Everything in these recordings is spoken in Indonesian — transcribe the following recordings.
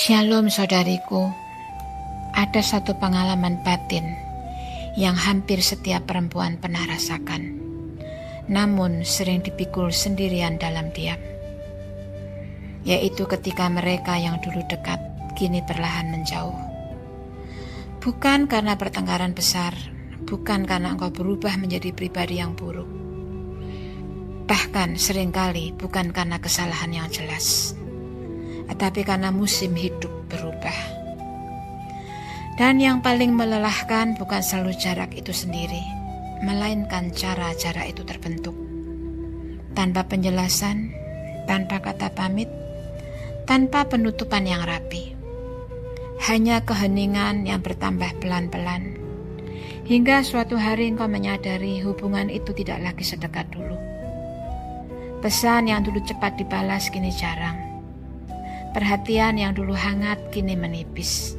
Shalom saudariku, ada satu pengalaman batin yang hampir setiap perempuan pernah rasakan, namun sering dipikul sendirian dalam diam, yaitu ketika mereka yang dulu dekat kini perlahan menjauh. Bukan karena pertengkaran besar, bukan karena engkau berubah menjadi pribadi yang buruk, bahkan seringkali bukan karena kesalahan yang jelas, tetapi karena musim hidup berubah. Dan yang paling melelahkan bukan selalu jarak itu sendiri, melainkan cara jarak itu terbentuk. Tanpa penjelasan, tanpa kata pamit, tanpa penutupan yang rapi. Hanya keheningan yang bertambah pelan-pelan, hingga suatu hari engkau menyadari hubungan itu tidak lagi sedekat dulu. Pesan yang dulu cepat dibalas kini jarang. Perhatian yang dulu hangat kini menipis.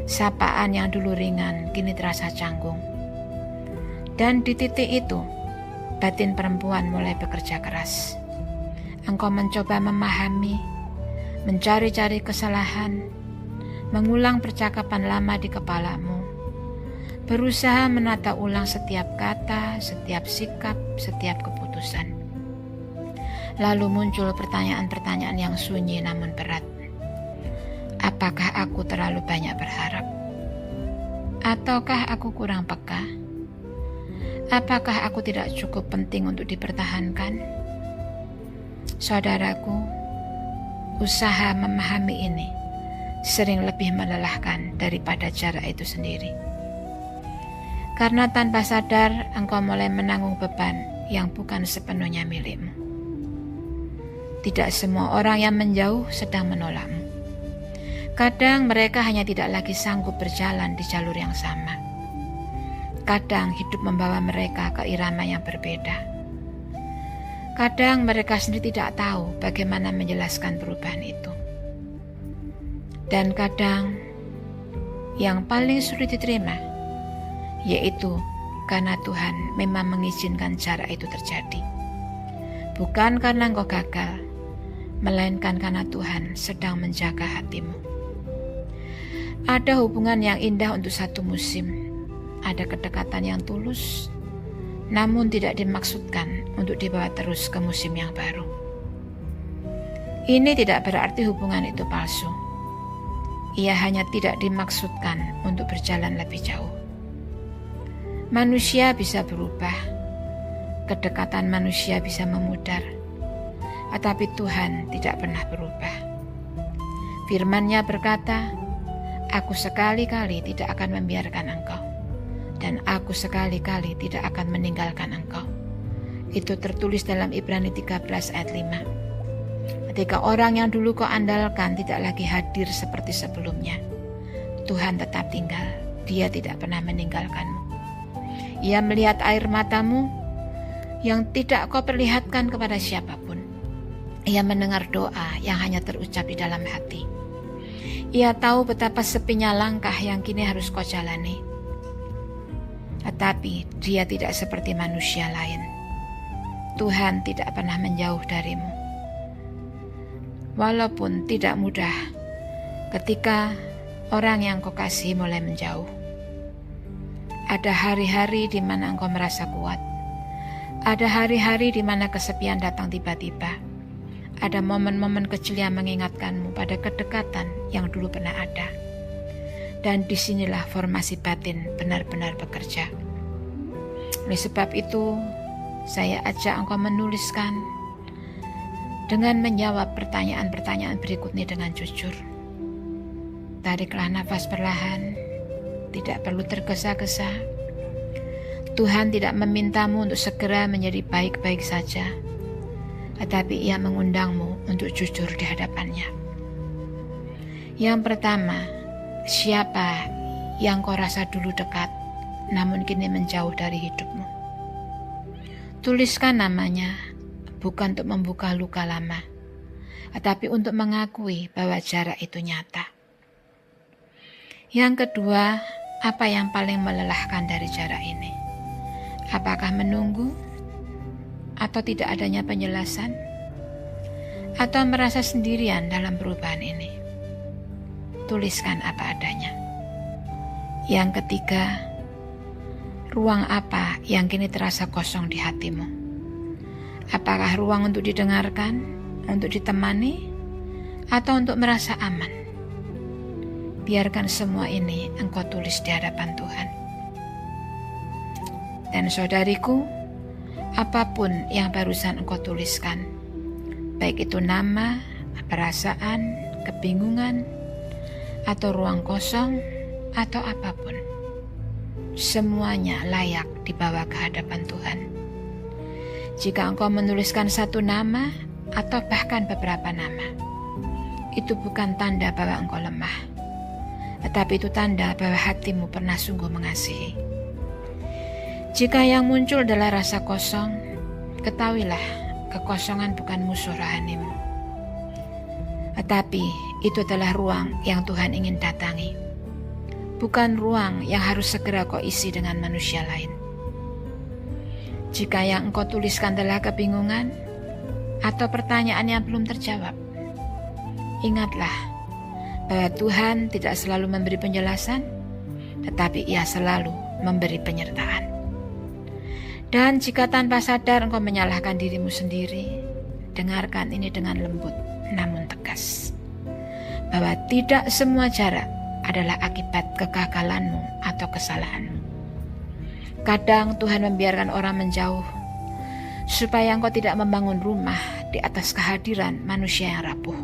Sapaan yang dulu ringan kini terasa canggung. Dan di titik itu, batin perempuan mulai bekerja keras. Engkau mencoba memahami, mencari-cari kesalahan, mengulang percakapan lama di kepalamu, berusaha menata ulang setiap kata, setiap sikap, setiap keputusan. Lalu muncul pertanyaan-pertanyaan yang sunyi namun berat. Apakah aku terlalu banyak berharap? Ataukah aku kurang peka? Apakah aku tidak cukup penting untuk dipertahankan? Saudaraku, usaha memahami ini sering lebih melelahkan daripada jarak itu sendiri. Karena tanpa sadar engkau mulai menanggung beban yang bukan sepenuhnya milikmu. Tidak semua orang yang menjauh sedang menolakmu. Kadang mereka hanya tidak lagi sanggup berjalan di jalur yang sama. Kadang hidup membawa mereka ke irama yang berbeda. Kadang mereka sendiri tidak tahu bagaimana menjelaskan perubahan itu. Dan kadang yang paling sulit diterima, yaitu karena Tuhan memang mengizinkan jarak itu terjadi. Bukan karena engkau gagal, melainkan karena Tuhan sedang menjaga hatimu. Ada hubungan yang indah untuk satu musim, ada kedekatan yang tulus, namun tidak dimaksudkan untuk dibawa terus ke musim yang baru. Ini tidak berarti hubungan itu palsu. Ia hanya tidak dimaksudkan untuk berjalan lebih jauh. Manusia bisa berubah, kedekatan manusia bisa memudar, tetapi Tuhan tidak pernah berubah. Firman-Nya berkata, aku sekali-kali tidak akan membiarkan engkau, dan aku sekali-kali tidak akan meninggalkan engkau. Itu tertulis dalam Ibrani 13 ayat 5. Ketika orang yang dulu kau andalkan tidak lagi hadir seperti sebelumnya, Tuhan tetap tinggal, Dia tidak pernah meninggalkanmu. Ia melihat air matamu yang tidak kau perlihatkan kepada siapapun. Ia mendengar doa yang hanya terucap di dalam hati. Ia tahu betapa sepinya langkah yang kini harus kau jalani. Tetapi Dia tidak seperti manusia lain. Tuhan tidak pernah menjauh darimu. Walaupun tidak mudah ketika orang yang kau kasih mulai menjauh. Ada hari-hari di mana engkau merasa kuat. Ada hari-hari di mana kesepian datang tiba-tiba. Ada momen-momen kecil yang mengingatkanmu pada kedekatan yang dulu pernah ada. Dan disinilah formasi batin benar-benar bekerja. Oleh sebab itu, saya ajak engkau menuliskan dengan menjawab pertanyaan-pertanyaan berikut ini dengan jujur. Tariklah nafas perlahan, tidak perlu tergesa-gesa. Tuhan tidak memintamu untuk segera menjadi baik-baik saja, tetapi Ia mengundangmu untuk jujur di hadapan-Nya. Yang pertama, siapa yang kau rasa dulu dekat, namun kini menjauh dari hidupmu? Tuliskan namanya, bukan untuk membuka luka lama, tetapi untuk mengakui bahwa jarak itu nyata. Yang kedua, apa yang paling melelahkan dari jarak ini? Apakah menunggu? Atau tidak adanya penjelasan? Atau merasa sendirian dalam perubahan ini? tuliskan apa adanya. Yang ketiga, ruang apa yang kini terasa kosong di hatimu? Apakah ruang untuk didengarkan, untuk ditemani, atau untuk merasa aman? Biarkan semua ini engkau tulis di hadapan Tuhan. Dan saudariku, apapun yang barusan engkau tuliskan, baik itu nama, perasaan, kebingungan, atau ruang kosong, atau apapun, semuanya layak dibawa ke hadapan Tuhan. Jika engkau menuliskan satu nama atau bahkan beberapa nama, itu bukan tanda bahwa engkau lemah, tetapi itu tanda bahwa hatimu pernah sungguh mengasihi. Jika yang muncul adalah rasa kosong, ketahuilah kekosongan bukan musuh rohanimu, tetapi itu adalah ruang yang Tuhan ingin datangi. Bukan ruang yang harus segera kau isi dengan manusia lain. Jika yang engkau tuliskan adalah kebingungan atau pertanyaan yang belum terjawab, ingatlah bahwa Tuhan tidak selalu memberi penjelasan, tetapi Ia selalu memberi penyertaan. Dan jika tanpa sadar engkau menyalahkan dirimu sendiri, dengarkan ini dengan lembut namun tegas, bahwa tidak semua jarak adalah akibat kegagalanmu atau kesalahanmu. Kadang Tuhan membiarkan orang menjauh supaya engkau tidak membangun rumah di atas kehadiran manusia yang rapuh,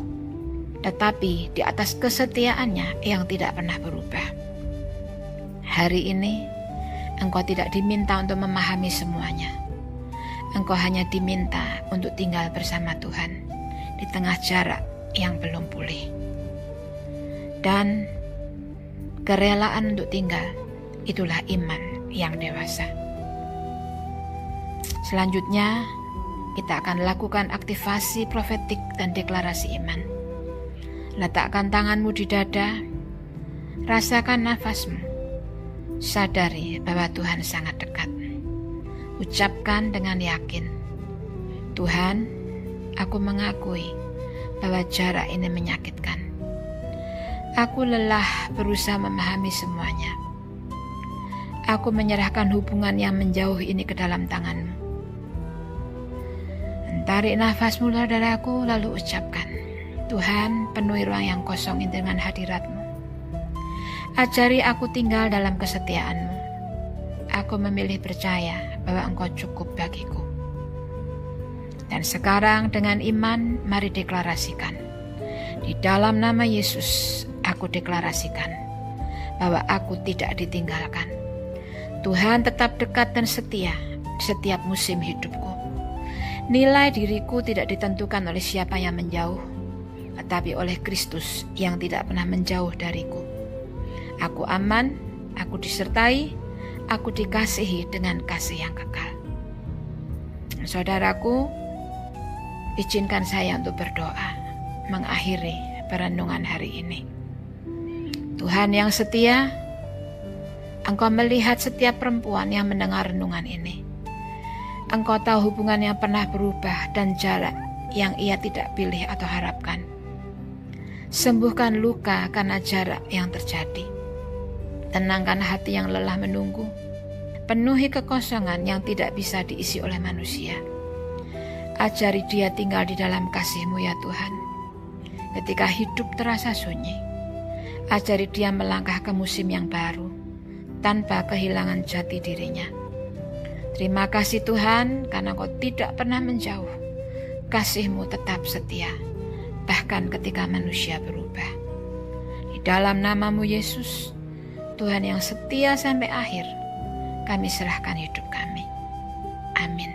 tetapi di atas kesetiaannya yang tidak pernah berubah. Hari ini engkau tidak diminta untuk memahami semuanya. Engkau hanya diminta untuk tinggal bersama Tuhan di tengah jarak yang belum pulih. Dan kerelaan untuk tinggal, itulah iman yang dewasa. Selanjutnya, kita akan lakukan aktivasi profetik dan deklarasi iman. Letakkan tanganmu di dada, rasakan nafasmu, sadari bahwa Tuhan sangat dekat. Ucapkan dengan yakin, Tuhan, aku mengakui bahwa jarak ini menyakitkan. Aku lelah berusaha memahami semuanya. Aku menyerahkan hubungan yang menjauh ini ke dalam tangan-Mu. Tarik nafasmu saudaraku, lalu ucapkan, Tuhan, penuhi ruang yang kosong ini dengan hadirat-Mu. Ajari aku tinggal dalam kesetiaan-Mu. Aku memilih percaya bahwa Engkau cukup bagiku. Dan sekarang dengan iman, mari deklarasikan. Di dalam nama Yesus, aku deklarasikan bahwa aku tidak ditinggalkan. Tuhan tetap dekat dan setia di setiap musim hidupku. Nilai diriku tidak ditentukan oleh siapa yang menjauh, tetapi oleh Kristus yang tidak pernah menjauh dariku. Aku aman, aku disertai, aku dikasihi dengan kasih yang kekal. Saudaraku, izinkan saya untuk berdoa mengakhiri perenungan hari ini. Tuhan yang setia, Engkau melihat setiap perempuan yang mendengar renungan ini. Engkau tahu hubungan yang pernah berubah dan jarak yang ia tidak pilih atau harapkan. Sembuhkan luka karena jarak yang terjadi. Tenangkan hati yang lelah menunggu. Penuhi kekosongan yang tidak bisa diisi oleh manusia. Ajari dia tinggal di dalam kasih-Mu ya Tuhan. Ketika hidup terasa sunyi, ajari dia melangkah ke musim yang baru tanpa kehilangan jati dirinya. Terima kasih Tuhan, karena Kau tidak pernah menjauh. Kasih-Mu tetap setia, bahkan ketika manusia berubah. Di dalam nama-Mu Yesus, Tuhan yang setia sampai akhir, kami serahkan hidup kami. Amin.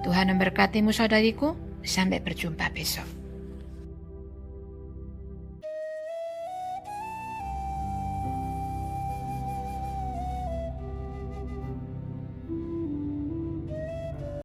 Tuhan memberkatimu saudariku, sampai berjumpa besok.